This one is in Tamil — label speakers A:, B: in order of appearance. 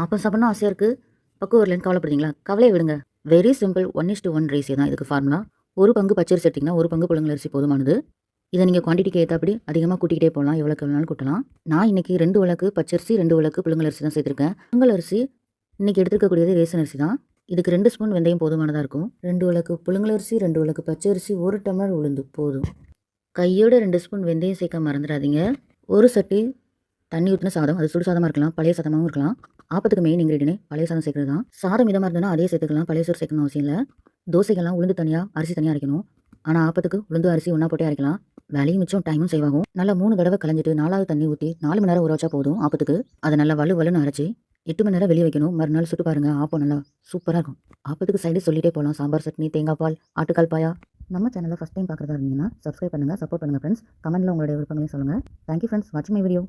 A: ஆப்பம் சாப்பிட்ணும் ஆசையாக இருக்குது, பக்கம் வரலன்னு கவலைப்படுறீங்களா? கவலையை விடுங்க. வெரி சிம்பிள் 1:1 ரேஷியோ தான் இதுக்கு ஃபார்முலா. ஒரு பங்கு பச்சரிசி எடுத்திங்கன்னா ஒரு பங்கு புழுங்கலரிசி போதுமானது. இதை நீங்கள் குவான்டிட்டிக்கு ஏற்றபடி அதிகமாக கூட்டிக்கிட்டே போகலாம், எவ்வளோக்கு வேணாலும் கூட்டலாம். நான் இன்றைக்கி 2 உலக்கு பச்சரிசி 2 உலக்கு புழுங்கலரிசி தான் சேர்த்துருக்கேன். புழுங்கலரிசி இன்றைக்கி எடுத்துக்கக்கூடியது ரேஷன் அரிசி தான். இதுக்கு 2 ஸ்பூன் வெந்தயம் போதுமானதாக இருக்கும். 2 உலக்கு புழுங்கலரிசி 2 உலக்கு பச்சரிசி 1 டம்ளர் உளுந்து போதும். கையோட 2 ஸ்பூன் வெந்தயம் சேர்க்க மறந்துடாதீங்க. ஒரு சட்டி தண்ணி ஊற்றின சாதம், அது சுடு சாதமாக இருக்கலாம், பழைய சாதமாகவும் இருக்கலாம். ஆப்பத்துக்கு மெயின் இன்க்ரீடியன்ட் பழைய சாதம் சேர்க்குறது தான். சாதம் இதமாக இருந்ததுன்னா அதே சேர்த்துக்கலாம், பழைய சோறு சேர்க்கணும் அவசியம் இல்லை. தோசைகள்லாம் உளுந்து தனியாக அரிசி தனியாக அரைக்கணும். ஆனால் ஆப்பத்துக்கு உளுந்து அரிசி ஒன்றா போட்டே அரைக்கலாம். வேலையும் மிச்சம், டைமும் சேவ் ஆகும். நல்லா 3 தடவை கலைஞ்சிட்டு 4வது தண்ணி ஊற்றி 4 மணி நேரம் ஊற வச்சா போதும். ஆப்பத்துக்கு அதை நல்லா வலுன்னு அரைச்சி 8 மணி நேரம் வெளியே வைக்கணும். மறுநாள் சுட்டு பாருங்கள், ஆப்பம் நல்லா சூப்பராக இருக்கும். ஆப்பத்துக்கு சைடு சொல்லிட்டே போகலாம். சாம்பார் சட்னி, தேங்காய் பால், ஆட்டுக்கால் பாயா. நம்ம சேனலை ஃபஸ்ட் டைம் பார்க்குறதா இருந்தீங்கன்னா சப்ஸ்கிரைப் பண்ணுங்கள், சப்போர்ட் பண்ணுங்கள் ஃப்ரெண்ட்ஸ். கமெண்ட்டில் உங்களுடைய விருப்பங்களையும் சொல்லுங்கள். தேங்க்யூ ஃப்ரெண்ட்ஸ், வாட்சிங் மை வீடியோ.